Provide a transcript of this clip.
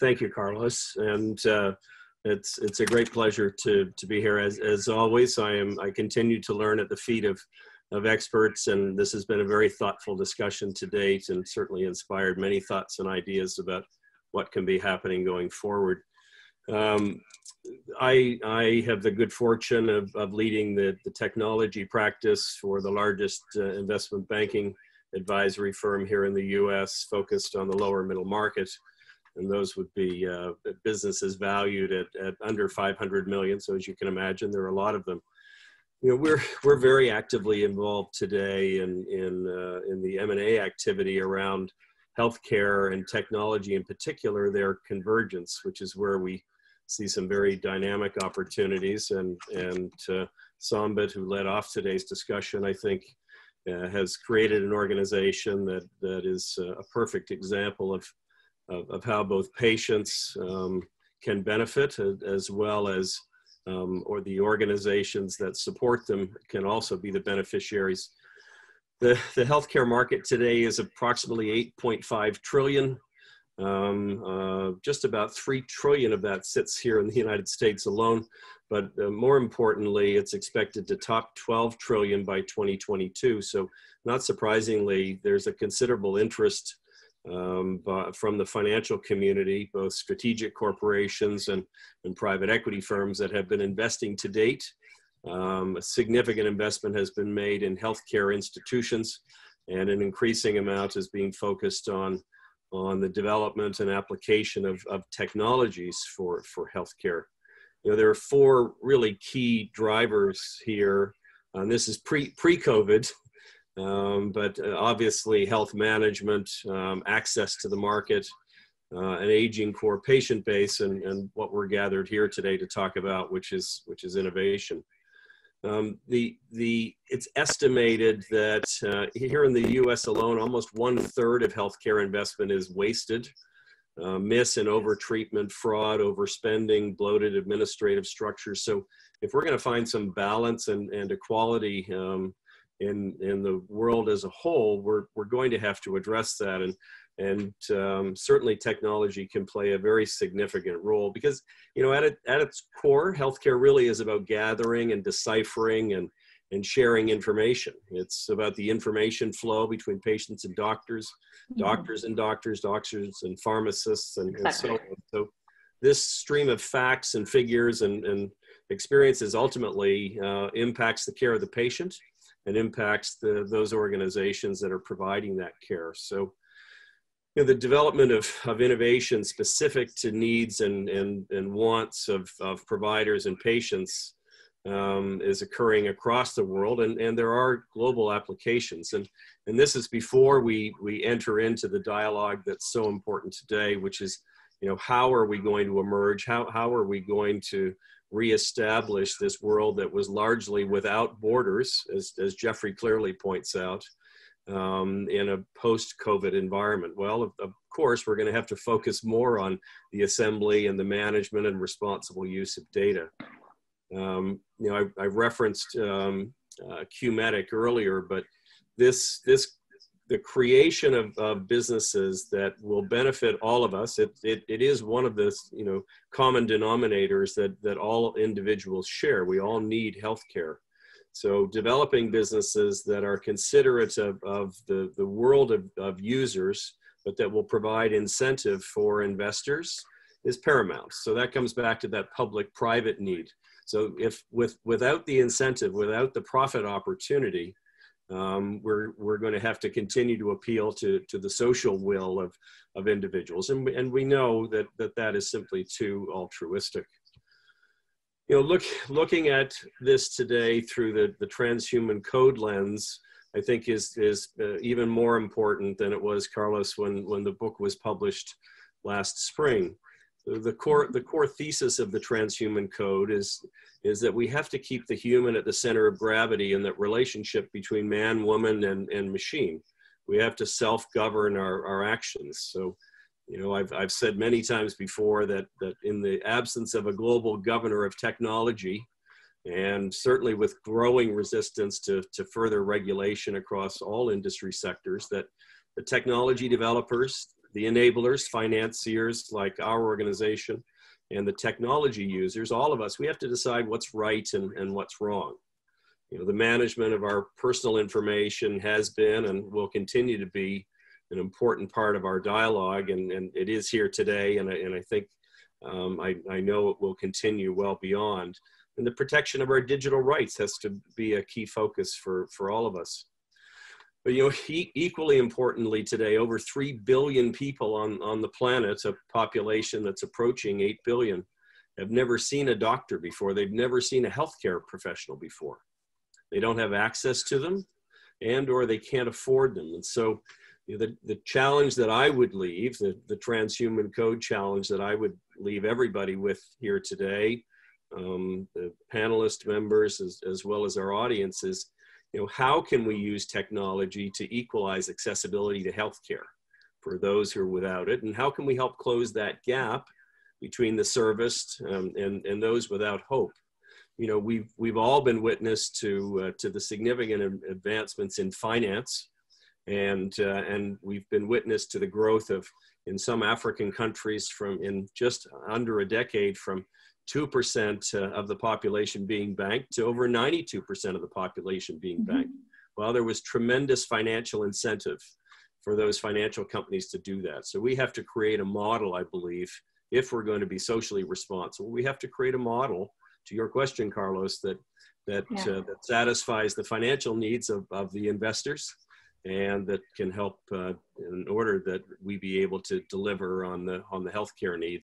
thank you, Carlos. And it's a great pleasure to be here. As always, I continue to learn at the feet of experts, and this has been a very thoughtful discussion to date, and certainly inspired many thoughts and ideas about what can be happening going forward. I have the good fortune of leading the technology practice for the largest investment banking advisory firm here in the US, focused on the lower middle market. And those would be businesses valued at under 500 million. So as you can imagine, there are a lot of them. You know, we're very actively involved today in the M&A activity around healthcare and technology, in particular, their convergence, which is where we see some very dynamic opportunities. And Sambit, who led off today's discussion, I think has created an organization that is a perfect example of how both patients can benefit, as well as or the organizations that support them can also be the beneficiaries. The healthcare market today is approximately 8.5 trillion. Just about 3 trillion of that sits here in the United States alone. But more importantly, it's expected to top 12 trillion by 2022. So not surprisingly, there's a considerable interest from the financial community, both strategic corporations and private equity firms that have been investing to date. A significant investment has been made in healthcare institutions, and an increasing amount is being focused on the development and application of technologies for healthcare. You know, there are 4 really key drivers here, and this is pre-COVID. But obviously health management, access to the market, an aging core patient base, and what we're gathered here today to talk about, which is innovation. It's estimated that here in the US alone, almost 1/3 of healthcare investment is wasted. Miss and over-treatment, fraud, overspending, bloated administrative structures. So if we're going to find some balance and equality in the world as a whole, we're going to have to address that, and certainly technology can play a very significant role, because, you know, at its core, healthcare really is about gathering and deciphering and sharing information. It's about the information flow between patients and doctors, doctors and pharmacists, and so on. So this stream of facts and figures and experiences ultimately impacts the care of the patient and impacts those organizations that are providing that care. So, you know, the development of innovation specific to needs and wants of providers and patients is occurring across the world, and there are global applications. And this is before we enter into the dialogue that's so important today, which is, you know, how are we going to emerge? How are we going to reestablish this world that was largely without borders, as Jeffrey clearly points out, in a post-COVID environment? Well, of course, we're going to have to focus more on the assembly and the management and responsible use of data. You know, I referenced Q-Medic earlier, but the creation of businesses that will benefit all of us, it is one of the, you know, common denominators that all individuals share. We all need healthcare. So developing businesses that are considerate of the world of users, but that will provide incentive for investors, is paramount. So that comes back to that public-private need. So if without the incentive, without the profit opportunity, we're going to have to continue to appeal to the social will of individuals, and we know that is simply too altruistic. You know, looking at this today through the transhuman code lens, I think is even more important than it was, Carlos, when the book was published last spring. The core thesis of the transhuman code is that we have to keep the human at the center of gravity in that relationship between man, woman, and machine. We have to self-govern our actions. So, you know, I've said many times before that in the absence of a global governor of technology, and certainly with growing resistance to further regulation across all industry sectors, that the technology developers, the enablers, financiers like our organization, and the technology users, all of us, we have to decide what's right and what's wrong. You know, the management of our personal information has been and will continue to be an important part of our dialogue, and it is here today, and I think I know it will continue well beyond. And the protection of our digital rights has to be a key focus for all of us. But, you know, equally importantly today, over 3 billion people on the planet, a population that's approaching 8 billion, have never seen a doctor before. They've never seen a healthcare professional before. They don't have access to them, and or they can't afford them. And so, you know, the challenge that I would leave, the transhuman code challenge that I would leave everybody with here today, the panelist members as well as our audience, is, you know, how can we use technology to equalize accessibility to healthcare for those who are without it? And how can we help close that gap between the serviced and those without hope? You know, we've all been witness to the significant advancements in finance, and we've been witness to the growth of, in some African countries, in just under a decade, from 2% of the population being banked to over 92% of the population being banked. Well, there was tremendous financial incentive for those financial companies to do that. So we have to create a model, I believe, if we're going to be socially responsible. We have to create a model, to your question, Carlos, that satisfies the financial needs of the investors, and that can help in order that we be able to deliver on the healthcare needs